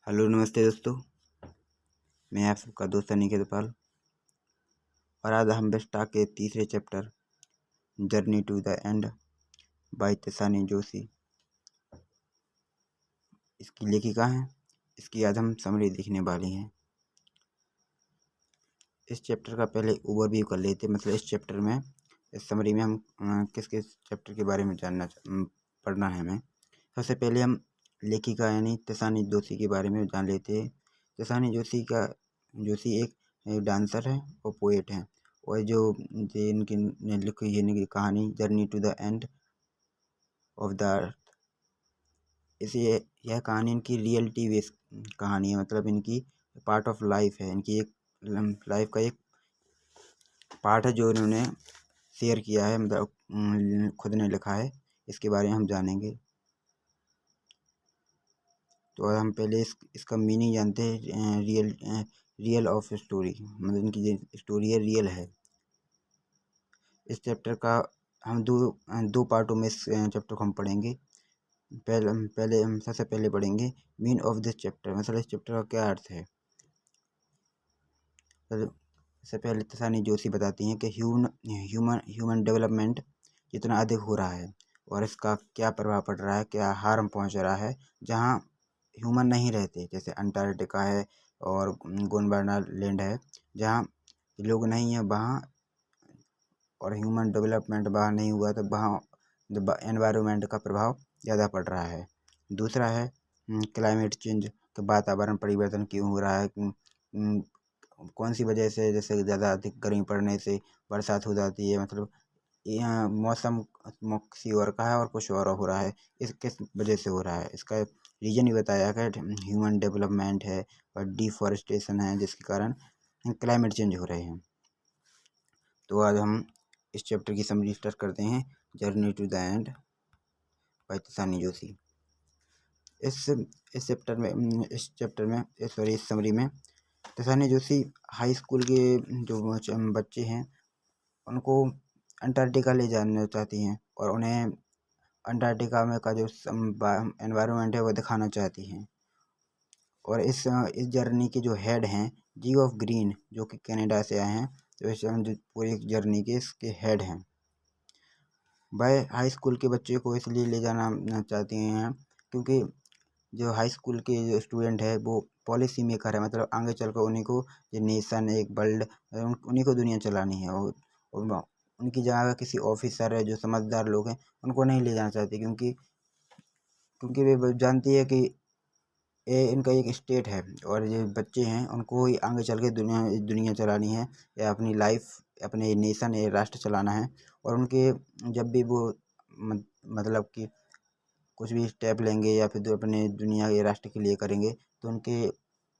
Hello नमस्ते दोस्तों। मैं आप सबका दोस्त अनिकेत पाल और आज हम बेस्टा के तीसरे chapter journey to the end by Tasani Joshi इसकी लेखिका हैं। इसकी आज हम समरी देखने वाले हैं। इस चैप्टर का पहले ओवरव्यू कर लेते, मतलब इस चैप्टर में इस समरी में हम किस किस चैप्टर के बारे में पढ़ना है हमें। सबसे पहले हम लेखिका यानी तसानी जोशी के बारे में जान लेते हैं। तसानी जोशी एक डांसर है और पोएट हैं, और जो इनकी लिखी है इनकी कहानी journey to the end of the earth, इसे यह कहानी इनकी रियलिटी बेस कहानी है, मतलब इनकी पार्ट ऑफ लाइफ है, इनकी एक लाइफ का एक पार्ट है जो इन्होंने शेयर किया है, मतलब खुद ने लिखा है। इसके बारे में हम जानेंगे। तो हम पहले इसका मीनिंग जानते हैं। रियल ऑफ स्टोरी, मतलब इनकी जो स्टोरी है रियल है। इस चैप्टर का हम दो पार्टों में इस चैप्टर को हम पढ़ेंगे। पहले हम सबसे पहले पढ़ेंगे मीन ऑफ दिस चैप्टर, मतलब इस चैप्टर का क्या अर्थ है। सबसे पहले तसानी जोशी बताती हैं कि ह्यूमन डेवलपमेंट जितना अधिक हो रहा है और इसका क्या प्रभाव पड़ रहा है, क्या हार्म पहुंच रहा है जहां ह्यूमन नहीं रहते, जैसे अंटार्कटिका है और गोंडवाना लैंड है, जहाँ लोग नहीं हैं वहाँ, और ह्यूमन डेवलपमेंट वहाँ नहीं हुआ तो वहाँ एनवायरनमेंट का प्रभाव ज़्यादा पड़ रहा है। दूसरा है क्लाइमेट चेंज, तो वातावरण परिवर्तन क्यों हो रहा है, कौन सी वजह से, जैसे ज़्यादा अधिक गर्मी पड़ने से बरसात हो जाती है, मतलब यहाँ मौसम किसी और का है और कुछ और हो रहा है, इस किस वजह से हो रहा है, इसका रीजन ही बताया गया। ह्यूमन डेवलपमेंट है और डिफॉरेस्टेशन है, जिसके कारण क्लाइमेट चेंज हो रहे हैं। तो आज हम इस चैप्टर की समरी स्टार्ट करते हैं, journey to the end by Tasani Joshi. इस चैप्टर में सॉरी इस समरी में तसानी जोशी हाई स्कूल के जो बच्चे हैं उनको अंटार्कटिका ले जाना चाहती हैं और उन्हें अंटार्कटिका में का जो एनवायरनमेंट है वो दिखाना चाहती हैं। और इस जर्नी के जो हेड हैं जी ऑफ ग्रीन, जो कि कनाडा से आए हैं, तो इस पूरी जर्नी के इसके हेड हैं। वह हाई स्कूल के बच्चे को इसलिए ले जाना चाहती हैं क्योंकि जो हाई स्कूल के जो स्टूडेंट है वो पॉलिसी मेकर है, मतलब आगे चलकर उन्हीं को ये नेशन एक वर्ल्ड उन्हीं को दुनिया चलानी है, और उनकी जगह किसी ऑफिसर है जो समझदार लोग हैं उनको नहीं ले जाना चाहती, क्योंकि वे जानती है कि ये इनका एक स्टेट है और ये बच्चे हैं उनको ही आगे चल के दुनिया चलानी है, या अपनी लाइफ अपने नेशन या राष्ट्र चलाना है। और उनके जब भी वो मतलब कि कुछ भी स्टेप लेंगे या फिर अपने दुनिया या राष्ट्र के लिए करेंगे तो उनके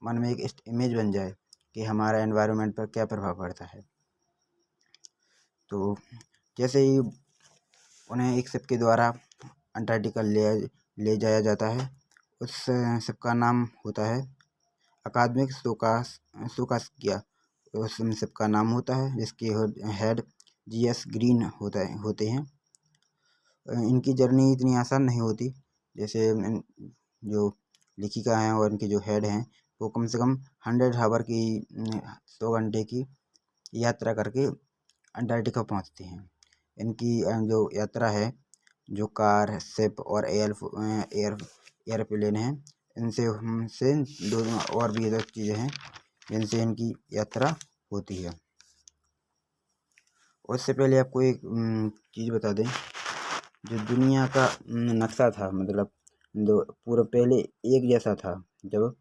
मन में एक इमेज बन जाए कि हमारा एनवायरनमेंट पर क्या प्रभाव पड़ता है। तो जैसे ही उन्हें एक शिप के द्वारा अंटार्कटिका ले जाया जाता है, उस शिप का नाम होता है अकादमिक सोकास्किया, उस शिप का नाम होता है जिसके हेड जीएस ग्रीन होते हैं। इनकी जर्नी इतनी आसान नहीं होती, जैसे जो लेखिका हैं और इनके जो हेड हैं वो कम से कम 100 आवर की 100 घंटे की यात्रा करके अंटार्कटिका पहुंचते हैं। इनकी जो यात्रा है, जो कार, शिप और एयरप्लेन है, इनसे हमसे दो और भी अदर चीज़ें हैं जिनसे इनकी यात्रा होती है। उससे पहले आपको एक चीज़ बता दें, जो दुनिया का नक्शा था, मतलब जो पूरा पहले एक जैसा था, जब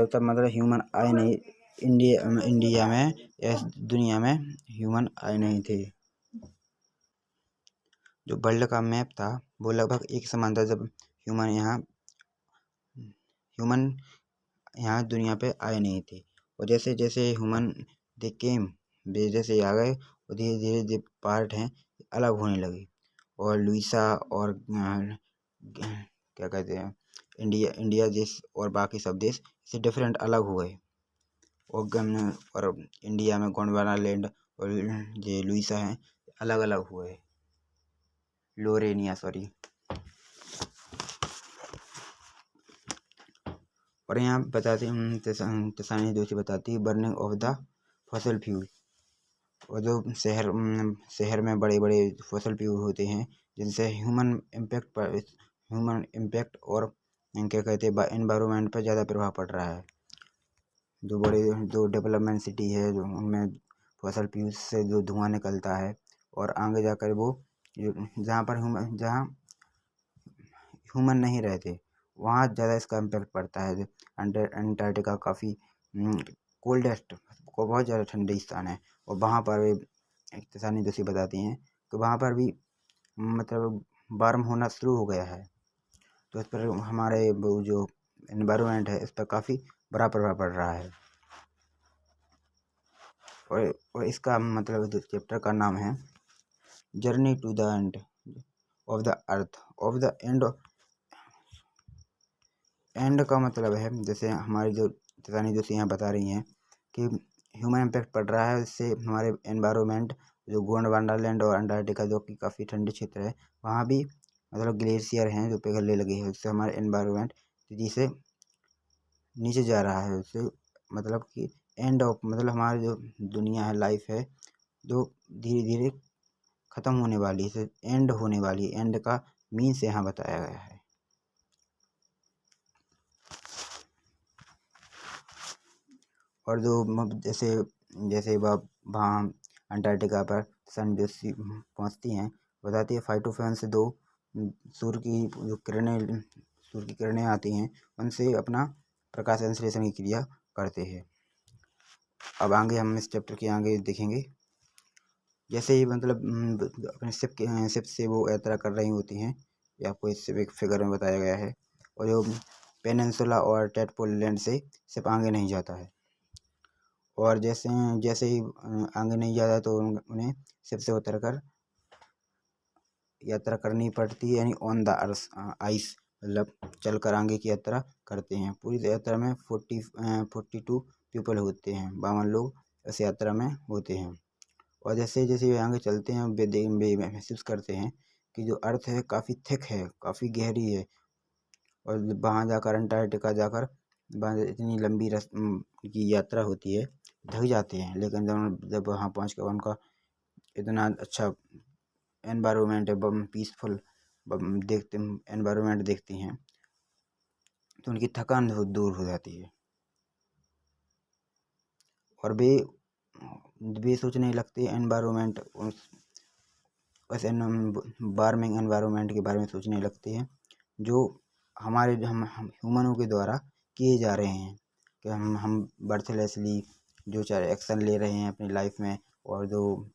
तक मतलब ह्यूमन आए नहीं इंडिया में या दुनिया में ह्यूमन आए नहीं थे। जो वर्ल्ड का मैप था वो लगभग एक समान था जब ह्यूमन यहाँ दुनिया पे आए नहीं थे। और जैसे जैसे ह्यूमन केम जैसे आ गए, और धीरे धीरे जो पार्ट हैं अलग होने लगे, और लुइसा और क्या कहते हैं इंडिया देश और बाकी सब देश से डिफरेंट अलग हुए, और इंडिया में गोंडवाना लैंड और ये लुइसा हैं अलग अलग हुए, लोरेनिया सॉरी। और यहाँ बताते हैं तसानी दोषी बताती है burning of the fossil fuel. और जो शहर में बड़े बड़े फॉसिल फ्यूल होते हैं जिनसे ह्यूमन इम्पैक्ट और क्या कहते हैं एनवायरनमेंट पर ज़्यादा प्रभाव पड़ रहा है। जो डेवलपमेंट सिटी है जो उनमें फॉसिल फ्यूल से जो धुआं निकलता है और आगे जाकर वो जहाँ ह्यूमन नहीं रहते वहाँ ज़्यादा इसका इम्पैक्ट पड़ता है। अंटार्कटिका काफ़ी कोल्डेस्ट को बहुत ज़्यादा ठंडी स्थान है और वहाँ पर किसानी दोषी बताती हैं कि वहाँ पर भी मतलब वार्म होना शुरू हो गया है। तो इस पर हमारे वो जो एनवायरनमेंट है इस पर काफ़ी बड़ा प्रभाव पड़ रहा है। और इसका मतलब चैप्टर का नाम है journey to the end of the earth. Of the end का मतलब है जैसे हमारी जो किसानी दोषी यहाँ बता रही हैं कि ह्यूमन इम्पैक्ट पड़ रहा है, इससे हमारे एनवायरनमेंट जो गोंडवाना लैंड और अंटार्कटिका जो कि काफ़ी ठंडी क्षेत्र है वहाँ भी मतलब ग्लेशियर हैं जो पिघलने लगे हैं। उससे हमारे एनवायरनमेंट तेज़ी से नीचे जा रहा है। उससे मतलब कि एंड ऑफ मतलब हमारी जो दुनिया है लाइफ है जो धीरे धीरे ख़त्म होने वाली है, एंड होने वाली है। एंड का मीन्स यहाँ बताया गया है। और जो जैसे जैसे वहाँ अंटार्कटिका पर सन जो पहुँचती हैं बताती है फाइटोफैन से दो सूर्य की किरणें आती हैं उनसे अपना प्रकाश संश्लेषण की क्रिया करते हैं। अब आगे हम इस चैप्टर के आगे देखेंगे। जैसे ही मतलब अपने शिप से वो यात्रा कर रही होती हैं या आपको इस एक फिगर में बताया गया है। और जो पेनिनसुला और टैडपोल लैंड से शिप आगे नहीं जाता है और जैसे जैसे ही आगे नहीं जाता तो उन्हें शिप से उतर कर यात्रा करनी पड़ती है, यानी ऑन द आइस मतलब चल कर आगे की यात्रा करते हैं। पूरी यात्रा में 42 पीपल होते हैं, 52 लोग इस यात्रा में होते हैं। और जैसे जैसे वे आगे चलते हैं वे महसूस करते हैं कि जो अर्थ है काफ़ी थिक है, काफ़ी गहरी है। और वहाँ जाकर अंटार्कटिका जाकर वहाँ इतनी लंबी की यात्रा होती है, थक जाते हैं। लेकिन जब वहाँ पहुँच कर उनका इतना अच्छा एनवायरनमेंट है, पीसफुल देखते एनवायरनमेंट देखती हैं तो उनकी थकान दूर हो जाती है और वे सोचने लगते हैं एनवायरनमेंट उस वार्मिंग एनवायरनमेंट के बारे में सोचने लगते हैं जो हमारे हम ह्यूमनों के द्वारा किए जा रहे हैं। कि हम बर्थलेसली जो चाहे एक्शन ले रहे हैं अपनी लाइफ में। और जो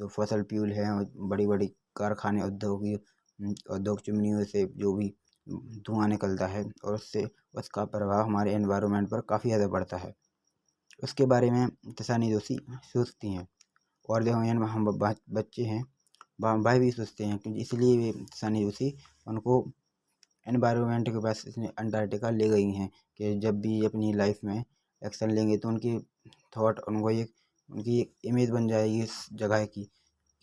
फॉसल फ्यूल है बड़ी बड़ी कारखाने उद्योग चिमनियों से जो भी धुआं निकलता है और उससे उसका प्रभाव हमारे एनवायरनमेंट पर काफ़ी ज़्यादा पड़ता है। उसके बारे में तसानी दोषी सोचती हैं। और जो हम बच्चे हैं भाई भी सोचते हैं क्योंकि इसलिए वे तसानी दोषी उनको एनवायरनमेंट के पास इसने अंटार्कटिका ले गई हैं कि जब भी अपनी लाइफ में एक्शन लेंगे तो उनकी थॉट उनकी एक इमेज बन जाएगी इस जगह की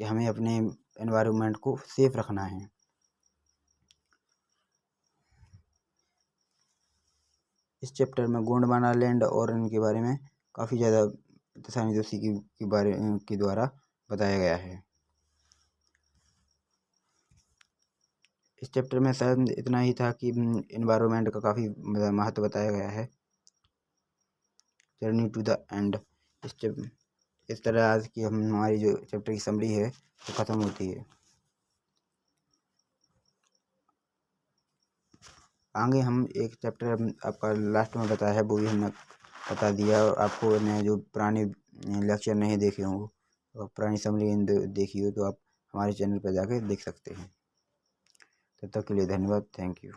कि हमें अपने एनवायरनमेंट को सेफ रखना है। इस चैप्टर में गोंडवाना लैंड और इनके बारे में काफ़ी ज़्यादा तसानी दोषी के द्वारा बताया गया है। इस चैप्टर में शायद इतना ही था कि एनवायरनमेंट का काफ़ी महत्व बताया गया है। जर्नी टू द एंड इस तरह आज की हमारी जो चैप्टर की समरी है वो ख़त्म होती है। आगे हम एक चैप्टर आपका लास्ट में बताया है वो भी हमने बता दिया। और आपको ने जो पुराने लेक्चर नहीं देखे हों और पुरानी समरी देखी हो तो आप हमारे चैनल पर जाकर देख सकते हैं। तब तक के लिए धन्यवाद। Thank you.